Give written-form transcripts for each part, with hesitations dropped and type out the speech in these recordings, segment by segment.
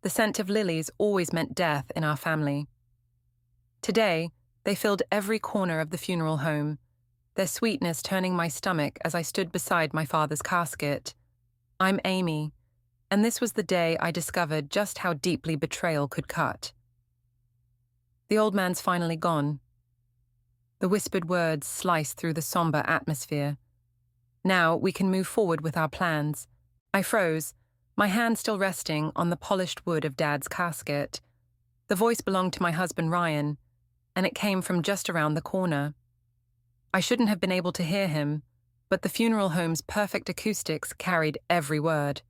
The scent of lilies always meant death in our family. Today, they filled every corner of the funeral home, their sweetness turning my stomach as I stood beside my father's casket. I'm Amy, and this was the day I discovered just how deeply betrayal could cut. The old man's finally gone. The whispered words sliced through the somber atmosphere. Now we can move forward with our plans. I froze, my hand still resting on the polished wood of Dad's casket. The voice belonged to my husband Ryan, and it came from just around the corner. I shouldn't have been able to hear him, but the funeral home's perfect acoustics carried every word.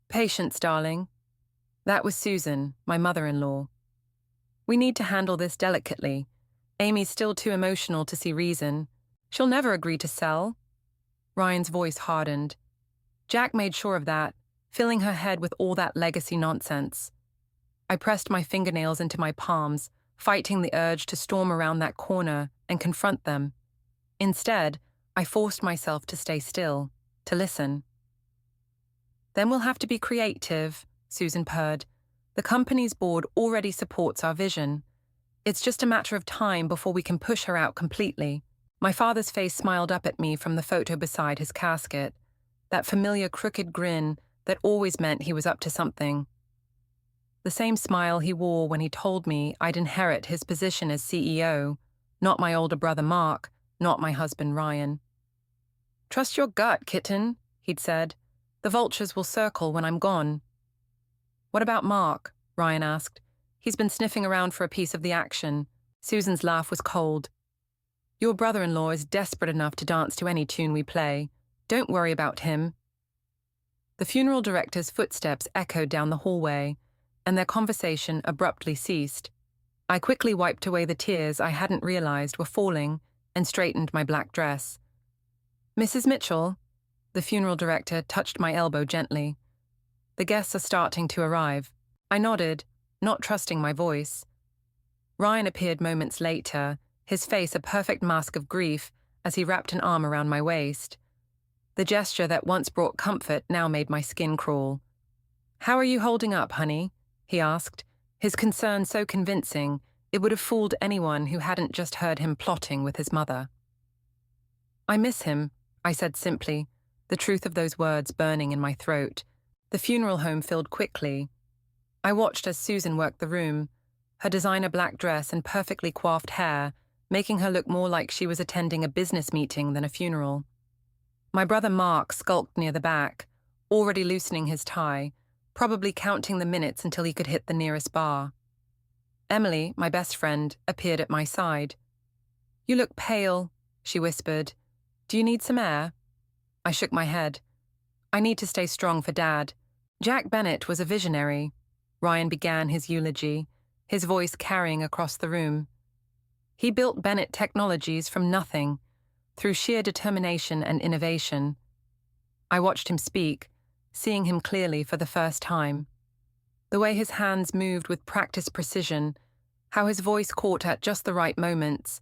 "Patience, darling." That was Susan, my mother-in-law. "We need to handle this delicately. Amy's still too emotional to see reason. She'll never agree to sell." Ryan's voice hardened. Jack made sure of that, filling her head with all that legacy nonsense. I pressed my fingernails into my palms, fighting the urge to storm around that corner and confront them. Instead, I forced myself to stay still, to listen. "Then we'll have to be creative," Susan purred. "The company's board already supports our vision. It's just a matter of time before we can push her out completely." My father's face smiled up at me from the photo beside his casket, that familiar crooked grin that always meant he was up to something. The same smile he wore when he told me I'd inherit his position as CEO, not my older brother Mark, not my husband Ryan. "Trust your gut, kitten," he'd said. "The vultures will circle when I'm gone." "What about Mark?" Ryan asked. "He's been sniffing around for a piece of the action." Susan's laugh was cold. "Your brother-in-law is desperate enough to dance to any tune we play. Don't worry about him." The funeral director's footsteps echoed down the hallway, and their conversation abruptly ceased. I quickly wiped away the tears I hadn't realized were falling and straightened my black dress. "Mrs. Mitchell?" The funeral director touched my elbow gently. "The guests are starting to arrive." I nodded, not trusting my voice. Ryan appeared moments later, his face a perfect mask of grief as he wrapped an arm around my waist. The gesture that once brought comfort now made my skin crawl. "How are you holding up, honey?" he asked, his concern so convincing it would have fooled anyone who hadn't just heard him plotting with his mother. "I miss him," I said simply, the truth of those words burning in my throat. The funeral home filled quickly. I watched as Susan worked the room, her designer black dress and perfectly coiffed hair making her look more like she was attending a business meeting than a funeral. My brother Mark skulked near the back, already loosening his tie, probably counting the minutes until he could hit the nearest bar. Emily, my best friend, appeared at my side. "You look pale," she whispered. "Do you need some air?" I shook my head. "I need to stay strong for Dad." Jack Bennett was a visionary. Ryan began his eulogy, his voice carrying across the room. He built Bennett Technologies from nothing, through sheer determination and innovation. I watched him speak, seeing him clearly for the first time. The way his hands moved with practiced precision, how his voice caught at just the right moments.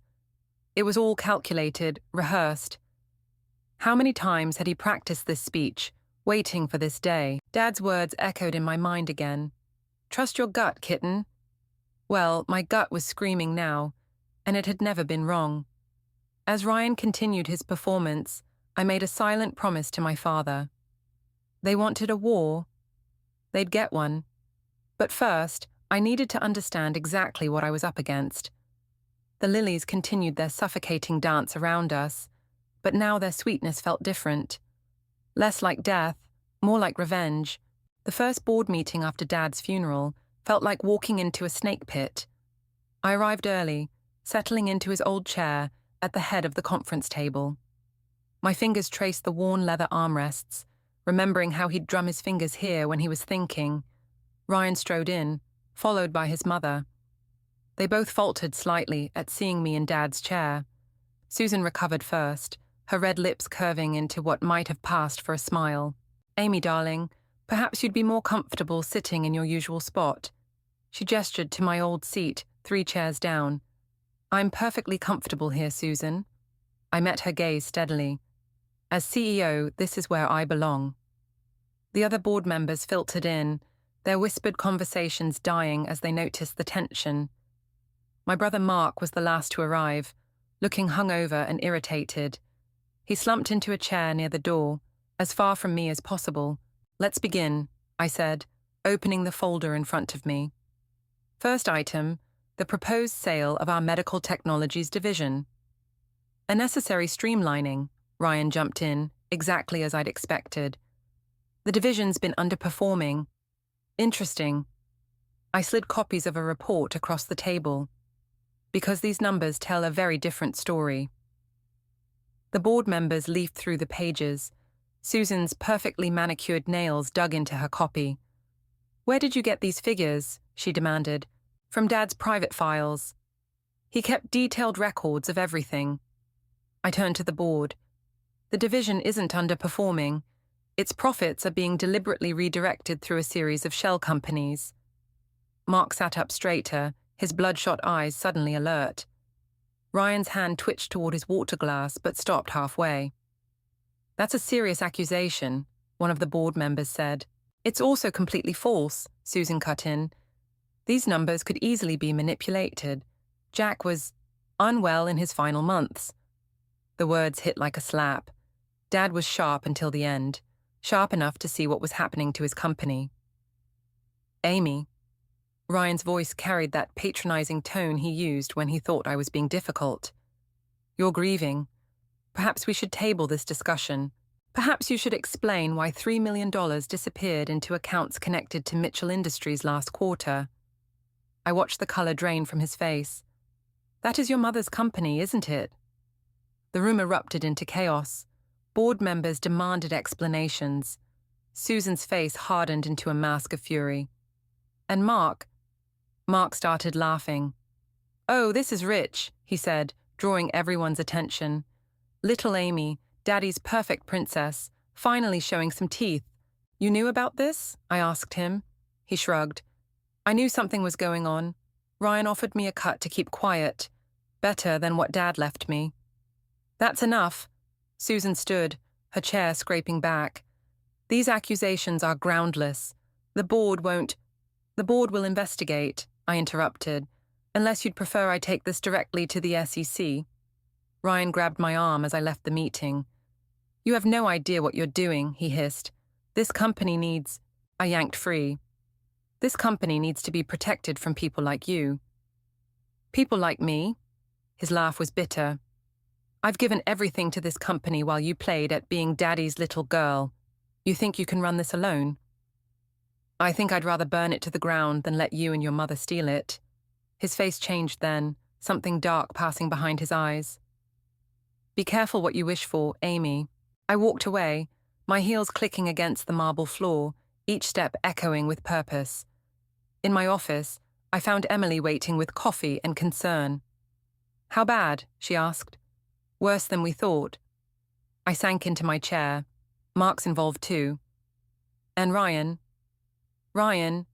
It was all calculated, rehearsed. How many times had he practiced this speech, waiting for this day? Dad's words echoed in my mind again. "Trust your gut, kitten." Well, my gut was screaming now, and it had never been wrong. As Ryan continued his performance, I made a silent promise to my father. They wanted a war. They'd get one. But first, I needed to understand exactly what I was up against. The lilies continued their suffocating dance around us, but now their sweetness felt different. Less like death, more like revenge. The first board meeting after Dad's funeral felt like walking into a snake pit. I arrived early, settling into his old chair at the head of the conference table. My fingers traced the worn leather armrests, remembering how he'd drum his fingers here when he was thinking. Ryan strode in, followed by his mother. They both faltered slightly at seeing me in Dad's chair. Susan recovered first, her red lips curving into what might have passed for a smile. "Amy, darling, perhaps you'd be more comfortable sitting in your usual spot." She gestured to my old seat, 3 chairs down. "I'm perfectly comfortable here, Susan." I met her gaze steadily. "As CEO, this is where I belong." The other board members filtered in, their whispered conversations dying as they noticed the tension. My brother Mark was the last to arrive, looking hungover and irritated. He slumped into a chair near the door, as far from me as possible. "Let's begin," I said, opening the folder in front of me. First item, the proposed sale of our medical technologies division. A necessary streamlining, Ryan jumped in, exactly as I'd expected. The division's been underperforming. Interesting. I slid copies of a report across the table, because these numbers tell a very different story. The board members leafed through the pages. Susan's perfectly manicured nails dug into her copy. "Where did you get these figures?" she demanded. "From Dad's private files. He kept detailed records of everything." I turned to the board. The division isn't underperforming. Its profits are being deliberately redirected through a series of shell companies. Mark sat up straighter, his bloodshot eyes suddenly alert. Ryan's hand twitched toward his water glass but stopped halfway. "That's a serious accusation," one of the board members said. "It's also completely false," Susan cut in. "These numbers could easily be manipulated. Jack was unwell in his final months." The words hit like a slap. Dad was sharp until the end, sharp enough to see what was happening to his company. "Amy." Ryan's voice carried that patronizing tone he used when he thought I was being difficult. "You're grieving. Perhaps we should table this discussion. Perhaps you should explain why $3 million disappeared into accounts connected to Mitchell Industries last quarter." I watched the color drain from his face. "That is your mother's company, isn't it?" The room erupted into chaos. Board members demanded explanations. Susan's face hardened into a mask of fury. "And Mark started laughing. "Oh, this is rich," he said, drawing everyone's attention. "Little Amy, Daddy's perfect princess, finally showing some teeth. You knew about this?" I asked him. He shrugged. "I knew something was going on. Ryan offered me a cut to keep quiet. Better than what Dad left me." "That's enough." Susan stood, her chair scraping back. "These accusations are groundless. The board will investigate," I interrupted, "unless you'd prefer I take this directly to the SEC. Ryan grabbed my arm as I left the meeting. "You have no idea what you're doing," he hissed. "This company needs—" I yanked free. "This company needs to be protected from people like you." "People like me?" His laugh was bitter. "I've given everything to this company while you played at being Daddy's little girl. You think you can run this alone?" "I think I'd rather burn it to the ground than let you and your mother steal it." His face changed then, something dark passing behind his eyes. "Be careful what you wish for, Amy." I walked away, my heels clicking against the marble floor, each step echoing with purpose. In my office, I found Emily waiting with coffee and concern. "How bad?" she asked. "Worse than we thought." I sank into my chair. Mark's involved too. "And Ryan?" "Ryan—"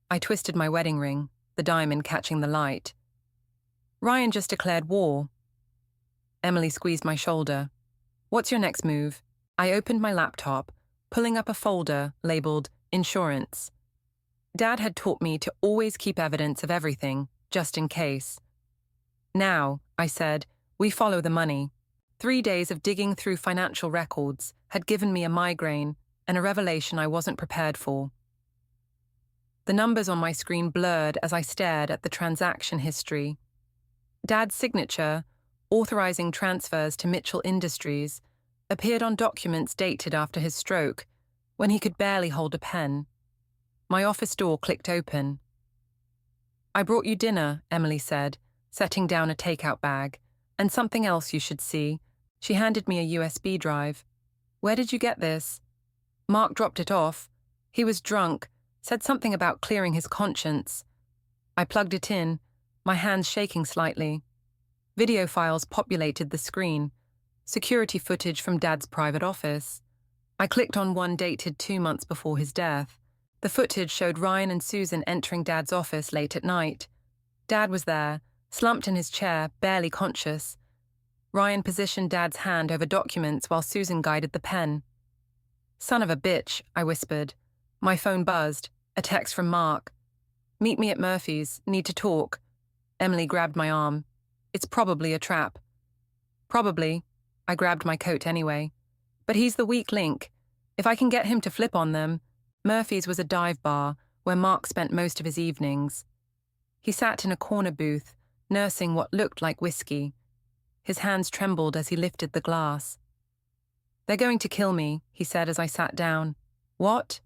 I twisted my wedding ring, the diamond catching the light. "Ryan just declared war." Emily squeezed my shoulder. "What's your next move?" I opened my laptop, pulling up a folder labeled Insurance. Dad had taught me to always keep evidence of everything, just in case. "Now," I said, "we follow the money." 3 days of digging through financial records had given me a migraine and a revelation I wasn't prepared for. The numbers on my screen blurred as I stared at the transaction history. Dad's signature, authorizing transfers to Mitchell Industries, appeared on documents dated after his stroke, when he could barely hold a pen. My office door clicked open. "I brought you dinner," Emily said, setting down a takeout bag, "and something else you should see." She handed me a USB drive. "Where did you get this?" "Mark dropped it off. He was drunk, said something about clearing his conscience." I plugged it in, my hands shaking slightly. Video files populated the screen, security footage from Dad's private office. I clicked on one dated 2 months before his death. The footage showed Ryan and Susan entering Dad's office late at night. Dad was there, slumped in his chair, barely conscious. Ryan positioned Dad's hand over documents while Susan guided the pen. "Son of a bitch," I whispered. My phone buzzed. A text from Mark. Meet me at Murphy's. Need to talk. Emily grabbed my arm. It's probably a trap. Probably. I grabbed my coat anyway. But he's the weak link. If I can get him to flip on them. Murphy's was a dive bar where Mark spent most of his evenings. He sat in a corner booth, nursing what looked like whiskey. His hands trembled as he lifted the glass. They're going to kill me, he said as I sat down. What?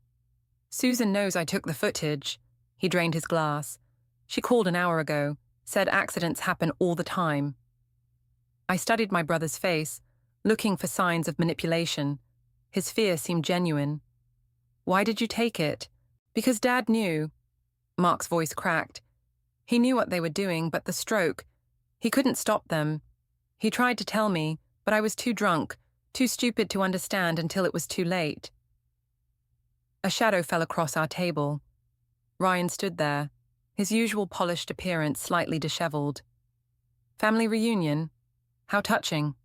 Susan knows I took the footage. He drained his glass. She called an hour ago, said accidents happen all the time. I studied my brother's face, looking for signs of manipulation. His fear seemed genuine. Why did you take it? Because Dad knew. Mark's voice cracked. He knew what they were doing, but the stroke. He couldn't stop them. He tried to tell me, but I was too drunk, too stupid to understand until it was too late. A shadow fell across our table. Ryan stood there, his usual polished appearance slightly disheveled. Family reunion? How touching.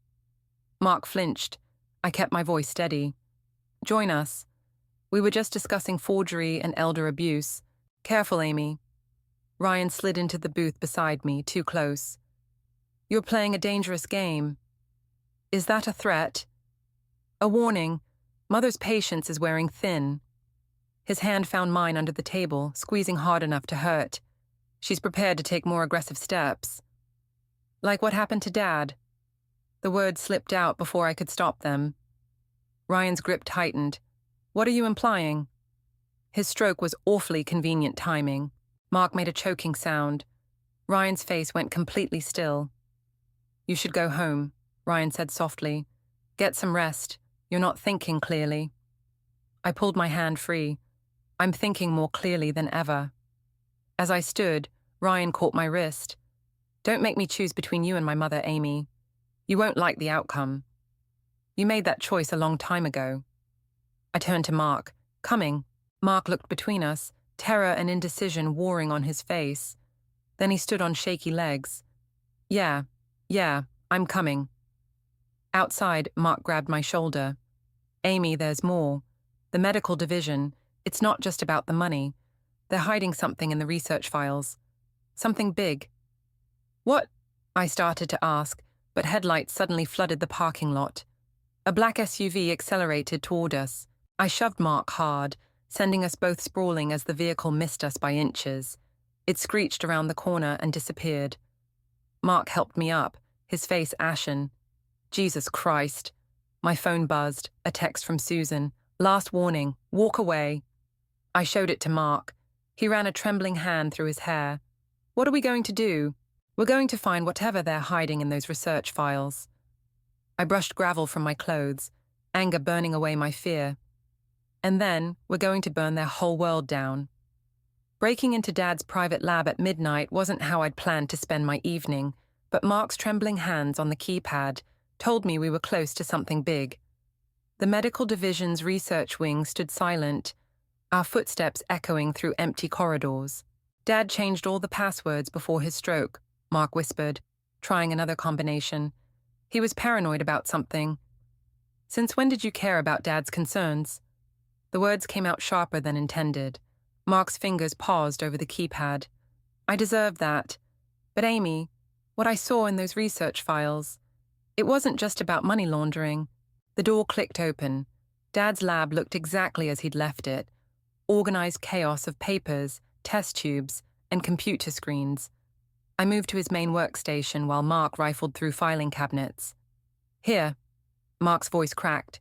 Mark flinched. I kept my voice steady. Join us. We were just discussing forgery and elder abuse. Careful, Amy. Ryan slid into the booth beside me, too close. You're playing a dangerous game. Is that a threat? A warning. Mother's patience is wearing thin. His hand found mine under the table, squeezing hard enough to hurt. She's prepared to take more aggressive steps. Like what happened to Dad? The words slipped out before I could stop them. Ryan's grip tightened. What are you implying? His stroke was awfully convenient timing. Mark made a choking sound. Ryan's face went completely still. You should go home, Ryan said softly. Get some rest. You're not thinking clearly. I pulled my hand free. I'm thinking more clearly than ever. As I stood, Ryan caught my wrist. Don't make me choose between you and my mother, Amy. You won't like the outcome. You made that choice a long time ago. I turned to Mark. Coming. Mark looked between us, terror and indecision warring on his face. Then he stood on shaky legs. Yeah, I'm coming. Outside, Mark grabbed my shoulder. Amy, there's more. The medical division, it's not just about the money. They're hiding something in the research files. Something big. What? I started to ask, but headlights suddenly flooded the parking lot. A black SUV accelerated toward us. I shoved Mark hard, sending us both sprawling as the vehicle missed us by inches. It screeched around the corner and disappeared. Mark helped me up, his face ashen. Jesus Christ. My phone buzzed, a text from Susan. Last warning, walk away. I showed it to Mark. He ran a trembling hand through his hair. What are we going to do? We're going to find whatever they're hiding in those research files. I brushed gravel from my clothes, anger burning away my fear. And then we're going to burn their whole world down. Breaking into Dad's private lab at midnight wasn't how I'd planned to spend my evening, but Mark's trembling hands on the keypad told me we were close to something big. The medical division's research wing stood silent, our footsteps echoing through empty corridors. Dad changed all the passwords before his stroke, Mark whispered, trying another combination. He was paranoid about something. Since when did you care about Dad's concerns? The words came out sharper than intended. Mark's fingers paused over the keypad. I deserved that. But Amy, what I saw in those research files, it wasn't just about money laundering. The door clicked open. Dad's lab looked exactly as he'd left it. Organized chaos of papers, test tubes, and computer screens. I moved to his main workstation while Mark rifled through filing cabinets. Here. Mark's voice cracked.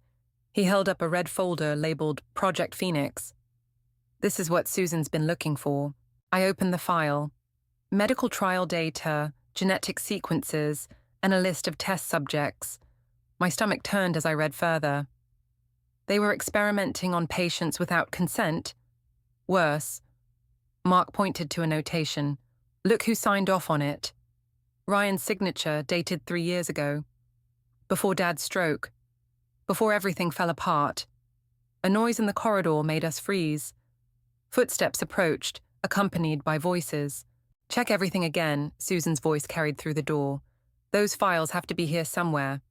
He held up a red folder labeled Project Phoenix. This is what Susan's been looking for. I opened the file. Medical trial data, genetic sequences, and a list of test subjects. My stomach turned as I read further. They were experimenting on patients without consent. Worse. Mark pointed to a notation. Look who signed off on it. Ryan's signature, dated 3 years ago. Before Dad's stroke. Before everything fell apart. A noise in the corridor made us freeze. Footsteps approached, accompanied by voices. Check everything again, Susan's voice carried through the door. Those files have to be here somewhere.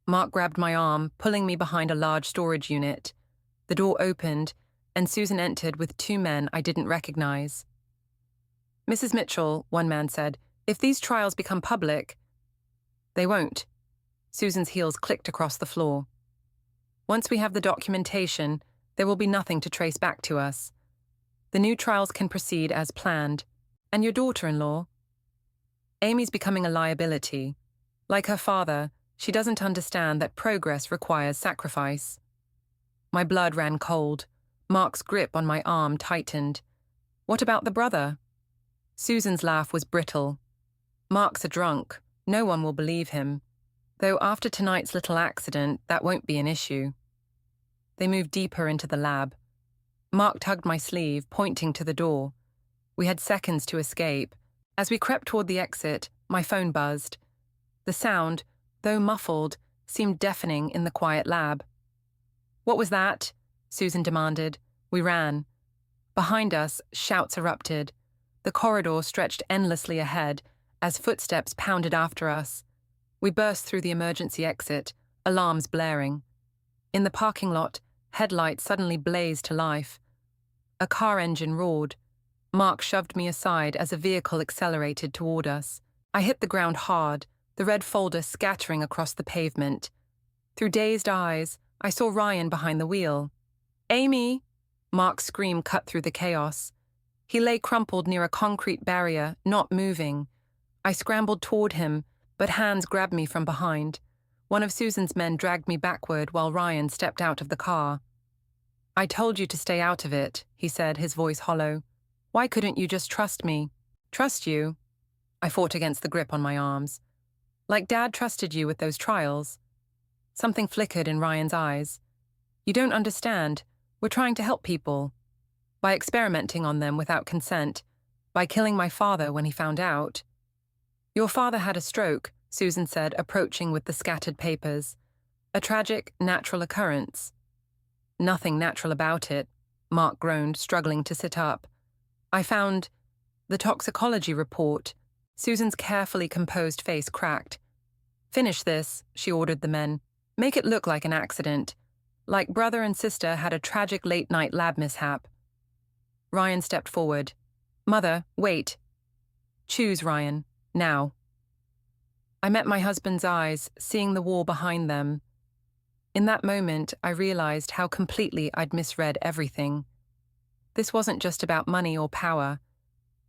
Mark grabbed my arm, pulling me behind a large storage unit. The door opened, and Susan entered with two men I didn't recognize. "Mrs. Mitchell," one man said, "if these trials become public—" "They won't." Susan's heels clicked across the floor. "Once we have the documentation, there will be nothing to trace back to us. The new trials can proceed as planned. And your daughter-in-law?" "Amy's becoming a liability. Like her father, she doesn't understand that progress requires sacrifice." My blood ran cold. Mark's grip on my arm tightened. "What about the brother?" Susan's laugh was brittle. "Mark's a drunk. No one will believe him. Though after tonight's little accident, that won't be an issue." They moved deeper into the lab. Mark tugged my sleeve, pointing to the door. We had seconds to escape. As we crept toward the exit, my phone buzzed. The sound, though muffled, seemed deafening in the quiet lab. "What was that?" Susan demanded. We ran. Behind us, shouts erupted. The corridor stretched endlessly ahead as footsteps pounded after us. We burst through the emergency exit, alarms blaring. In the parking lot, headlights suddenly blazed to life. A car engine roared. Mark shoved me aside as a vehicle accelerated toward us. I hit the ground hard, the red folder scattering across the pavement. Through dazed eyes, I saw Ryan behind the wheel. "Amy!" Mark's scream cut through the chaos. He lay crumpled near a concrete barrier, not moving. I scrambled toward him, but hands grabbed me from behind. One of Susan's men dragged me backward while Ryan stepped out of the car. "I told you to stay out of it," he said, his voice hollow. "Why couldn't you just trust me?" "Trust you?" I fought against the grip on my arms. "Like Dad trusted you with those trials." Something flickered in Ryan's eyes. "You don't understand. We're trying to help people. By experimenting on them without consent. By killing my father when he found out." "Your father had a stroke," Susan said, approaching with the scattered papers. "A tragic, natural occurrence." "Nothing natural about it," Mark groaned, struggling to sit up. "I found the toxicology report." Susan's carefully composed face cracked. "Finish this," she ordered the men. "Make it look like an accident. Like brother and sister had a tragic late-night lab mishap." Ryan stepped forward. "Mother, wait." "Choose, Ryan. Now." I met my husband's eyes, seeing the wall behind them. In that moment, I realized how completely I'd misread everything. This wasn't just about money or power.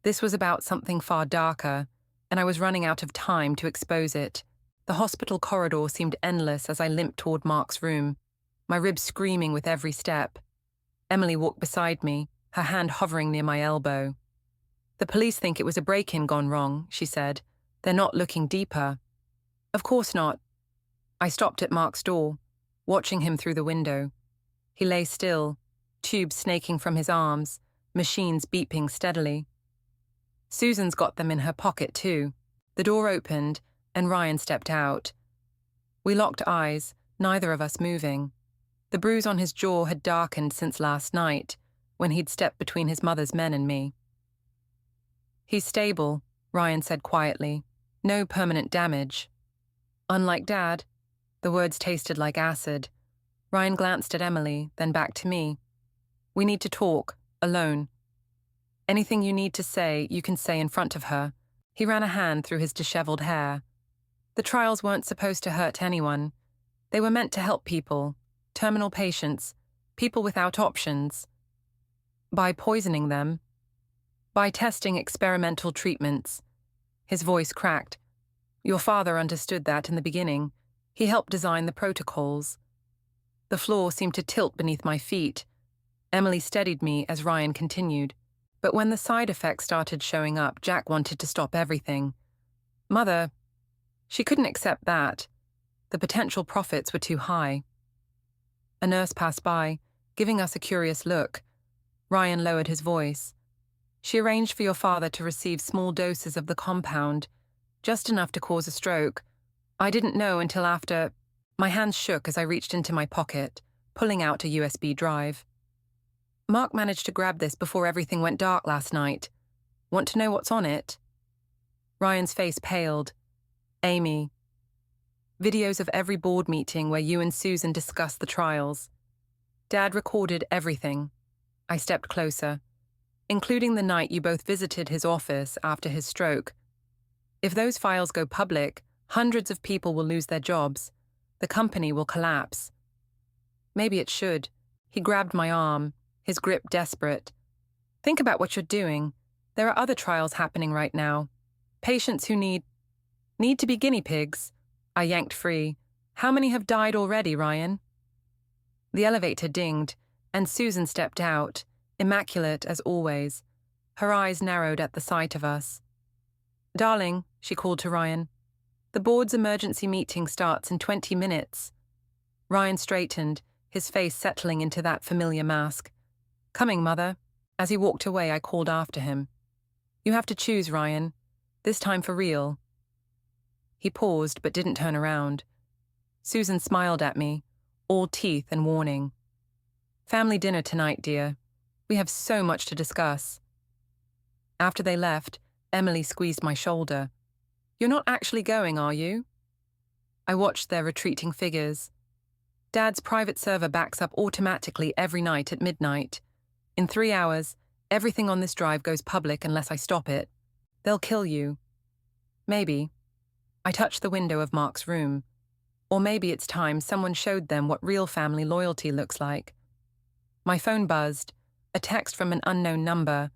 This was about something far darker, and I was running out of time to expose it. The hospital corridor seemed endless as I limped toward Mark's room, my ribs screaming with every step. Emily walked beside me, her hand hovering near my elbow. "The police think it was a break-in gone wrong," she said. "They're not looking deeper." "Of course not." I stopped at Mark's door, watching him through the window. He lay still, tubes snaking from his arms, machines beeping steadily. Susan's got them in her pocket too. The door opened, and Ryan stepped out. We locked eyes, neither of us moving. The bruise on his jaw had darkened since last night, when he'd stepped between his mother's men and me. "He's stable," Ryan said quietly. "No permanent damage." "Unlike Dad." The words tasted like acid. Ryan glanced at Emily, then back to me. "We need to talk, alone. Anything you need to say, you can say in front of her." He ran a hand through his disheveled hair. "The trials weren't supposed to hurt anyone. They were meant to help people, terminal patients, people without options. By poisoning them, by testing experimental treatments." His voice cracked. "Your father understood that in the beginning. He helped design the protocols." The floor seemed to tilt beneath my feet. Emily steadied me as Ryan continued. "But when the side effects started showing up, Jack wanted to stop everything. Mother, she couldn't accept that. The potential profits were too high." A nurse passed by, giving us a curious look. Ryan lowered his voice. "She arranged for your father to receive small doses of the compound, just enough to cause a stroke. I didn't know until after—" My hands shook as I reached into my pocket, pulling out a USB drive. "Mark managed to grab this before everything went dark last night. Want to know what's on it?" Ryan's face paled. "Amy. Videos of every board meeting where you and Susan discussed the trials. Dad recorded everything. I stepped closer, including the night you both visited his office after his stroke. If those files go public, hundreds of people will lose their jobs. The company will collapse. Maybe it should. He grabbed my arm, his grip desperate. Think about what you're doing. There are other trials happening right now. Patients who need to be guinea pigs. I yanked free. How many have died already, Ryan? The elevator dinged, and Susan stepped out, immaculate as always. Her eyes narrowed at the sight of us. Darling, she called to Ryan. The board's emergency meeting starts in 20 minutes. Ryan straightened, his face settling into that familiar mask. Coming, Mother. As he walked away, I called after him. You have to choose, Ryan. This time for real. He paused but didn't turn around. Susan smiled at me, all teeth and warning. Family dinner tonight, dear. We have so much to discuss. After they left, Emily squeezed my shoulder. You're not actually going, are you? I watched their retreating figures. Dad's private server backs up automatically every night at midnight. In 3 hours, everything on this drive goes public unless I stop it. They'll kill you. Maybe. I touched the window of Mark's room. Or maybe it's time someone showed them what real family loyalty looks like. My phone buzzed, a text from an unknown number.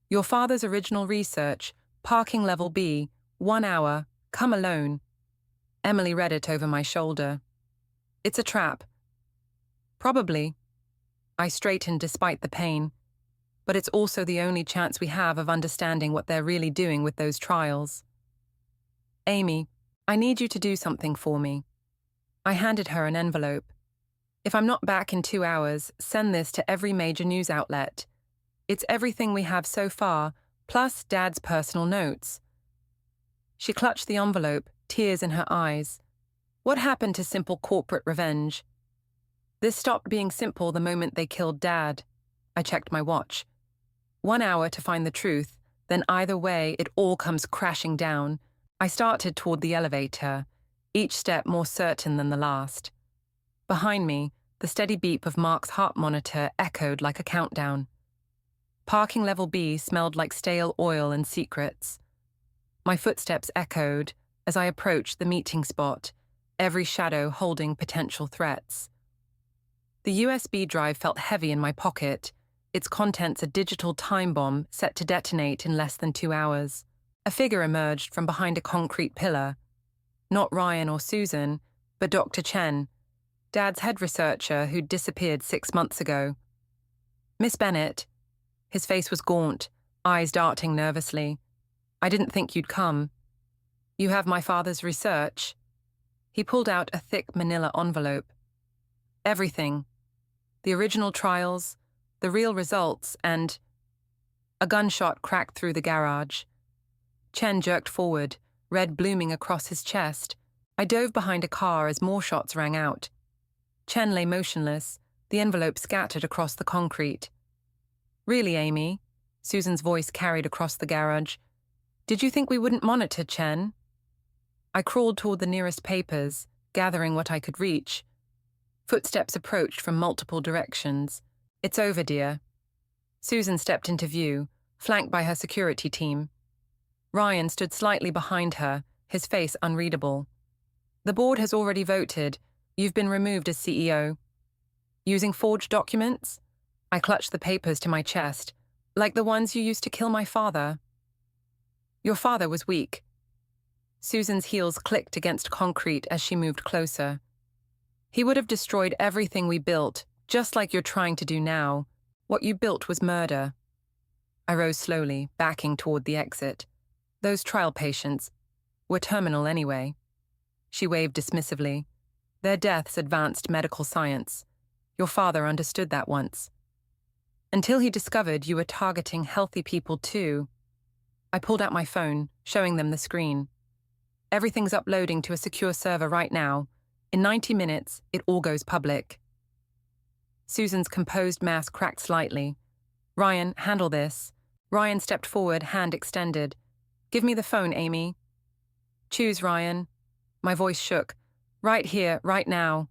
Your father's original research, parking level B, 1 hour, come alone. Emily read it over my shoulder. It's a trap. Probably. I straightened despite the pain. But it's also the only chance we have of understanding what they're really doing with those trials. Amy, I need you to do something for me. I handed her an envelope. If I'm not back in 2 hours, send this to every major news outlet. It's everything we have so far, plus Dad's personal notes. She clutched the envelope, tears in her eyes. What happened to simple corporate revenge? This stopped being simple the moment they killed Dad. I checked my watch. 1 hour to find the truth, then either way it all comes crashing down. I started toward the elevator, each step more certain than the last. Behind me, the steady beep of Mark's heart monitor echoed like a countdown. Parking level B smelled like stale oil and secrets. My footsteps echoed as I approached the meeting spot, every shadow holding potential threats. The USB drive felt heavy in my pocket, its contents a digital time bomb set to detonate in less than 2 hours. A figure emerged from behind a concrete pillar. Not Ryan or Susan, but Dr. Chen, Dad's head researcher who'd disappeared 6 months ago. Miss Bennett. His face was gaunt, eyes darting nervously. I didn't think you'd come. You have my father's research. He pulled out a thick manila envelope. Everything. The original trials, the real results, and... A gunshot cracked through the garage. Chen jerked forward, red blooming across his chest. I dove behind a car as more shots rang out. Chen lay motionless, the envelope scattered across the concrete. Really, Amy? Susan's voice carried across the garage. Did you think we wouldn't monitor Chen? I crawled toward the nearest papers, gathering what I could reach. Footsteps approached from multiple directions. It's over, dear. Susan stepped into view, flanked by her security team. Ryan stood slightly behind her, his face unreadable. The board has already voted. You've been removed as CEO. Using forged documents? I clutched the papers to my chest, like the ones you used to kill my father. Your father was weak. Susan's heels clicked against concrete as she moved closer. He would have destroyed everything we built, just like you're trying to do now. What you built was murder. I rose slowly, backing toward the exit. Those trial patients were terminal anyway. She waved dismissively. Their deaths advanced medical science. Your father understood that once. Until he discovered you were targeting healthy people too. I pulled out my phone, showing them the screen. Everything's uploading to a secure server right now. In 90 minutes, it all goes public. Susan's composed mask cracked slightly. Ryan, handle this. Ryan stepped forward, hand extended. Give me the phone, Amy. Choose, Ryan. My voice shook. Right here, right now.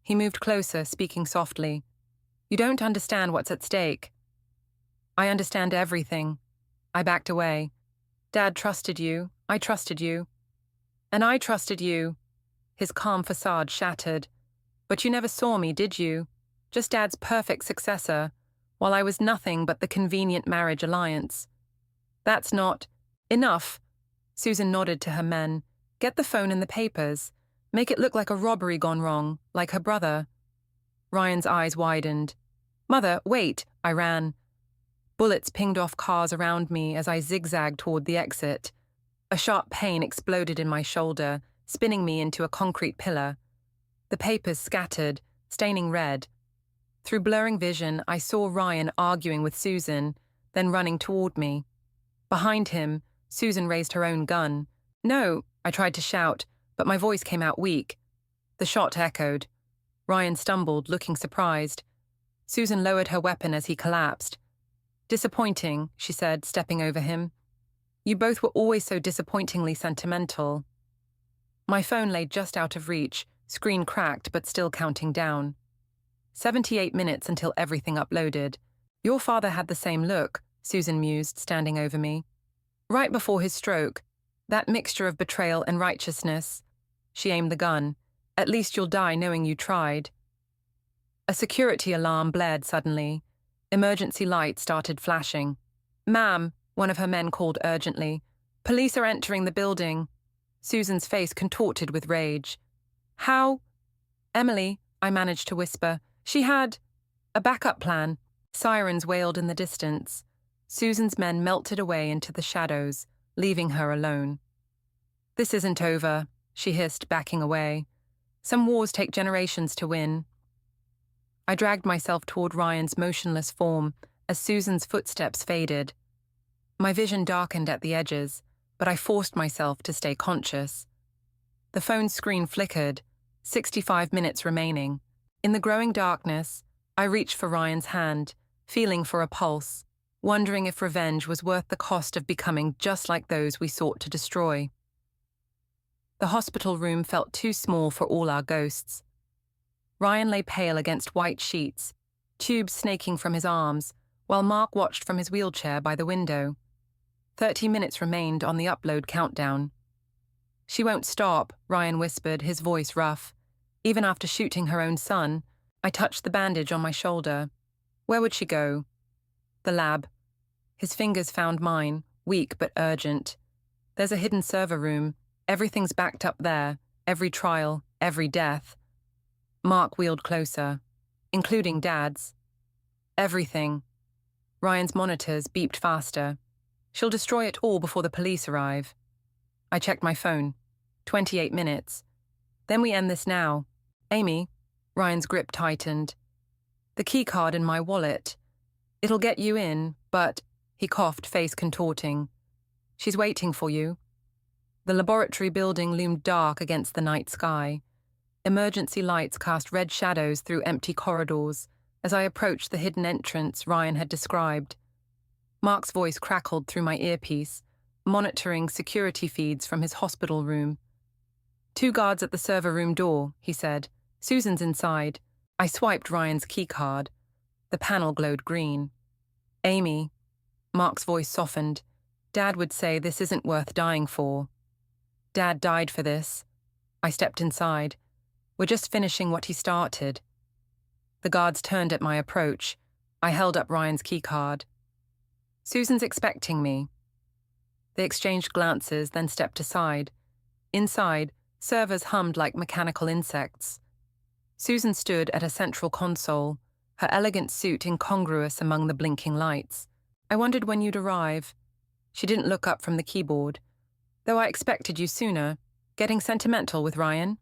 He moved closer, speaking softly. You don't understand what's at stake. I understand everything. I backed away. Dad trusted you. I trusted you. And I trusted you. His calm facade shattered. But you never saw me, did you? Just Dad's perfect successor, while I was nothing but the convenient marriage alliance. That's not enough. Susan nodded to her men. Get the phone and the papers. Make it look like a robbery gone wrong, like her brother. Ryan's eyes widened. Mother, wait, I ran. Bullets pinged off cars around me as I zigzagged toward the exit. A sharp pain exploded in my shoulder, spinning me into a concrete pillar. The papers scattered, staining red. Through blurring vision, I saw Ryan arguing with Susan, then running toward me. Behind him, Susan raised her own gun. No, I tried to shout, but my voice came out weak. The shot echoed. Ryan stumbled, looking surprised. Susan lowered her weapon as he collapsed. Disappointing, she said, stepping over him. You both were always so disappointingly sentimental. My phone lay just out of reach, screen cracked but still counting down. 78 minutes until everything uploaded. Your father had the same look, Susan mused, standing over me. Right before his stroke, that mixture of betrayal and righteousness. She aimed the gun. At least you'll die knowing you tried. A security alarm blared suddenly. Emergency lights started flashing. Ma'am, one of her men called urgently. Police are entering the building. Susan's face contorted with rage. How? Emily, I managed to whisper. She had a backup plan. Sirens wailed in the distance. Susan's men melted away into the shadows, leaving her alone. This isn't over, she hissed, backing away. Some wars take generations to win. I dragged myself toward Ryan's motionless form as Susan's footsteps faded. My vision darkened at the edges, but I forced myself to stay conscious. The phone screen flickered, 65 minutes remaining. In the growing darkness, I reached for Ryan's hand, feeling for a pulse, wondering if revenge was worth the cost of becoming just like those we sought to destroy. The hospital room felt too small for all our ghosts. Ryan lay pale against white sheets, tubes snaking from his arms, while Mark watched from his wheelchair by the window. 30 minutes remained on the upload countdown. She won't stop, Ryan whispered, his voice rough. Even after shooting her own son, I touched the bandage on my shoulder. Where would she go? The lab. His fingers found mine, weak but urgent. There's a hidden server room. Everything's backed up there. Every trial, every death. Mark wheeled closer, including Dad's. Everything. Ryan's monitors beeped faster. She'll destroy it all before the police arrive. I checked my phone. 28 minutes. Then we end this now. Amy, Ryan's grip tightened. The keycard in my wallet. It'll get you in, but, he coughed, face contorting. She's waiting for you. The laboratory building loomed dark against the night sky. Emergency lights cast red shadows through empty corridors as I approached the hidden entrance Ryan had described. Mark's voice crackled through my earpiece, monitoring security feeds from his hospital room. 2 guards at the server room door, he said. Susan's inside. I swiped Ryan's keycard. The panel glowed green. Amy. Mark's voice softened. Dad would say this isn't worth dying for. Dad died for this. I stepped inside. We're just finishing what he started. The guards turned at my approach. I held up Ryan's keycard. Susan's expecting me. They exchanged glances, then stepped aside. Inside, servers hummed like mechanical insects. Susan stood at a central console, her elegant suit incongruous among the blinking lights. I wondered when you'd arrive. She didn't look up from the keyboard. Though I expected you sooner. Getting sentimental with Ryan?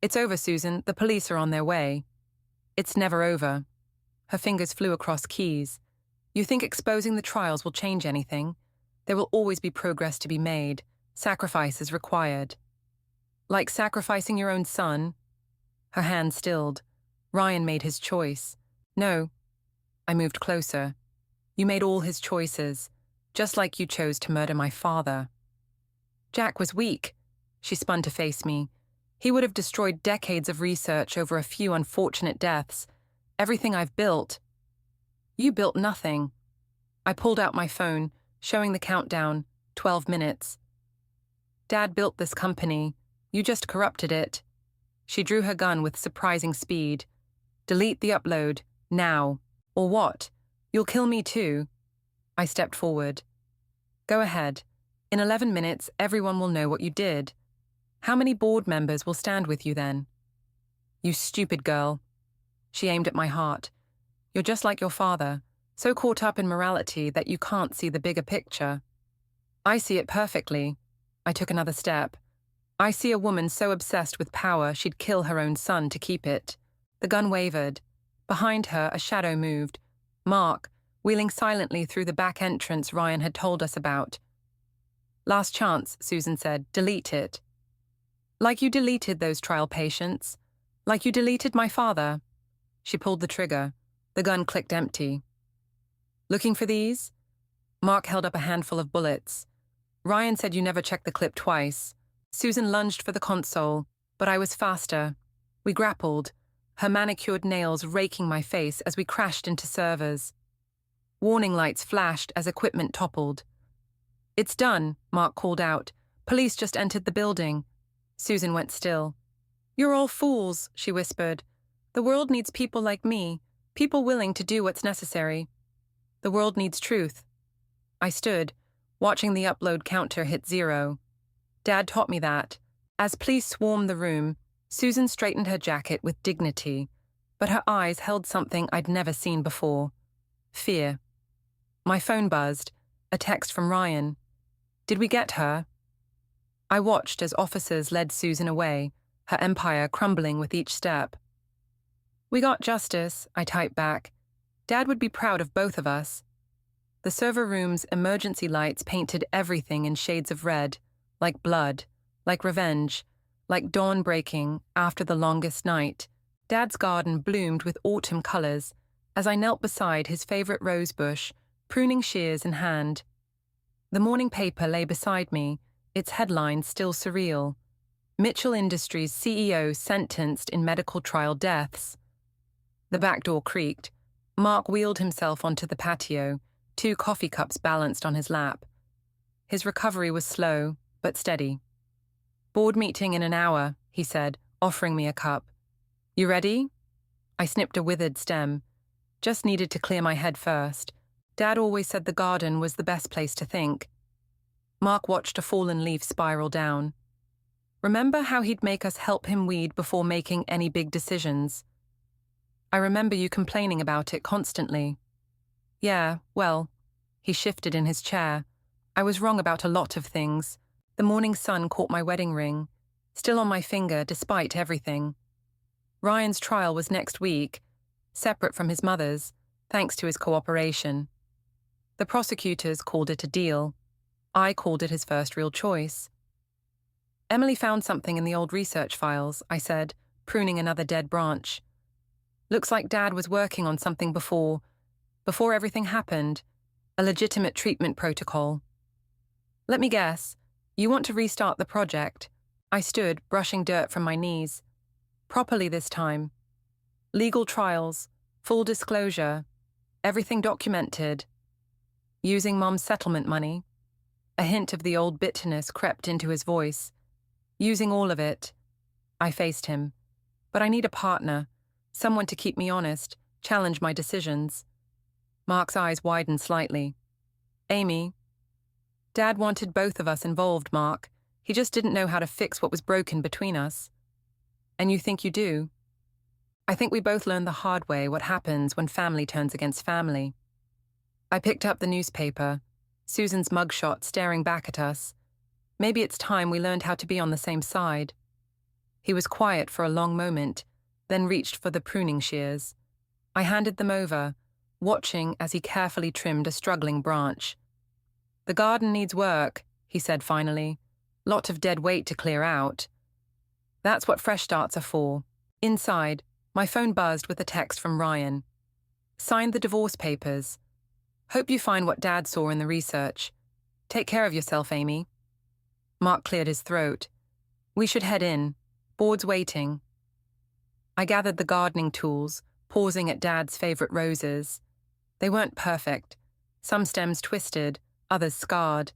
It's over, Susan. The police are on their way. It's never over. Her fingers flew across keys. You think exposing the trials will change anything? There will always be progress to be made, sacrifices required. Like sacrificing your own son? Her hand stilled. Ryan made his choice. No. I moved closer. You made all his choices, just like you chose to murder my father. Jack was weak. She spun to face me. He would have destroyed decades of research over a few unfortunate deaths. Everything I've built. You built nothing. I pulled out my phone, showing the countdown, 12 minutes. Dad built this company. You just corrupted it. She drew her gun with surprising speed. Delete the upload, now. Or what? You'll kill me too. I stepped forward. Go ahead. In 11 minutes, everyone will know what you did. How many board members will stand with you then? You stupid girl. She aimed at my heart. You're just like your father, so caught up in morality that you can't see the bigger picture. I see it perfectly. I took another step. I see a woman so obsessed with power she'd kill her own son to keep it. The gun wavered. Behind her, a shadow moved. Mark, wheeling silently through the back entrance Ryan had told us about. Last chance, Susan said. Delete it. Like you deleted those trial patients. Like you deleted my father. She pulled the trigger. The gun clicked empty. Looking for these? Mark held up a handful of bullets. Ryan said you never checked the clip twice. Susan lunged for the console, but I was faster. We grappled, her manicured nails raking my face as we crashed into servers. Warning lights flashed as equipment toppled. It's done, Mark called out. Police just entered the building. Susan went still. You're all fools, she whispered. The world needs people like me, people willing to do what's necessary. The world needs truth. I stood, watching the upload counter hit 0. Dad taught me that. As police swarmed the room, Susan straightened her jacket with dignity, but her eyes held something I'd never seen before. Fear. My phone buzzed, a text from Ryan. Did we get her? I watched as officers led Susan away, her empire crumbling with each step. We got justice, I typed back. Dad would be proud of both of us. The server room's emergency lights painted everything in shades of red, like blood, like revenge, like dawn breaking after the longest night. Dad's garden bloomed with autumn colors as I knelt beside his favorite rose bush, pruning shears in hand. The morning paper lay beside me, its headlines still surreal. Mitchell Industries CEO sentenced in medical trial deaths. The back door creaked. Mark wheeled himself onto the patio, 2 coffee cups balanced on his lap. His recovery was slow, but steady. Board meeting in an hour, he said, offering me a cup. You ready? I snipped a withered stem. Just needed to clear my head first. Dad always said the garden was the best place to think. Mark watched a fallen leaf spiral down. Remember how he'd make us help him weed before making any big decisions? I remember you complaining about it constantly. Yeah, well, he shifted in his chair. I was wrong about a lot of things. The morning sun caught my wedding ring, still on my finger despite everything. Ryan's trial was next week, separate from his mother's, thanks to his cooperation. The prosecutors called it a deal. I called it his first real choice. Emily found something in the old research files, I said, pruning another dead branch. Looks like Dad was working on something before everything happened, a legitimate treatment protocol. Let me guess, you want to restart the project? I stood, brushing dirt from my knees. Properly this time. Legal trials, full disclosure, everything documented. Using Mom's settlement money. A hint of the old bitterness crept into his voice. Using all of it. I faced him. But I need a partner, someone to keep me honest, challenge my decisions. Mark's eyes widened slightly. Amy. Dad wanted both of us involved, Mark. He just didn't know how to fix what was broken between us. And you think you do? I think we both learned the hard way what happens when family turns against family. I picked up the newspaper, Susan's mugshot staring back at us. Maybe it's time we learned how to be on the same side. He was quiet for a long moment, then reached for the pruning shears. I handed them over, watching as he carefully trimmed a struggling branch. The garden needs work, he said finally. Lot of dead weight to clear out. That's what fresh starts are for. Inside, my phone buzzed with a text from Ryan. Signed the divorce papers. Hope you find what Dad saw in the research. Take care of yourself, Amy. Mark cleared his throat. We should head in. Board's waiting. I gathered the gardening tools, pausing at Dad's favorite roses. They weren't perfect, some stems twisted, others scarred,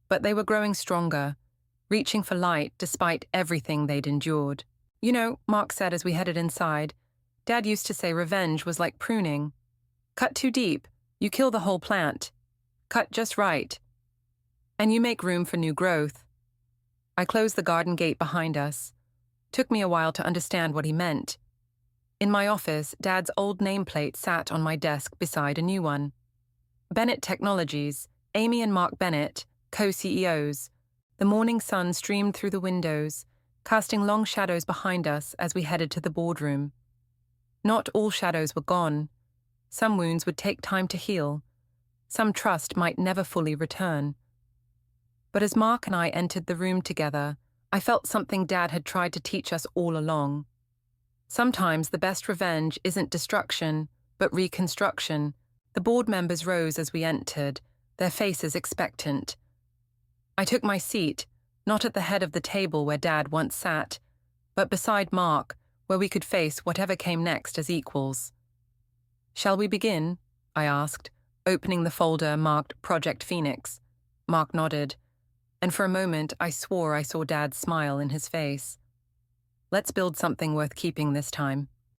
but they were growing stronger, reaching for light despite everything they'd endured. You know, Mark said as we headed inside, Dad used to say revenge was like pruning. Cut too deep, you kill the whole plant. Cut just right, and you make room for new growth. I closed the garden gate behind us. Took me a while to understand what he meant. In my office, Dad's old nameplate sat on my desk beside a new one. Bennett Technologies, Amy and Mark Bennett, co-CEOs. The morning sun streamed through the windows, casting long shadows behind us as we headed to the boardroom. Not all shadows were gone. Some wounds would take time to heal. Some trust might never fully return. But as Mark and I entered the room together, I felt something Dad had tried to teach us all along. Sometimes the best revenge isn't destruction, but reconstruction. The board members rose as we entered, their faces expectant. I took my seat, not at the head of the table where Dad once sat, but beside Mark, where we could face whatever came next as equals. "Shall we begin?" I asked, opening the folder marked Project Phoenix. Mark nodded, and for a moment I swore I saw Dad's smile in his face. "Let's build something worth keeping this time."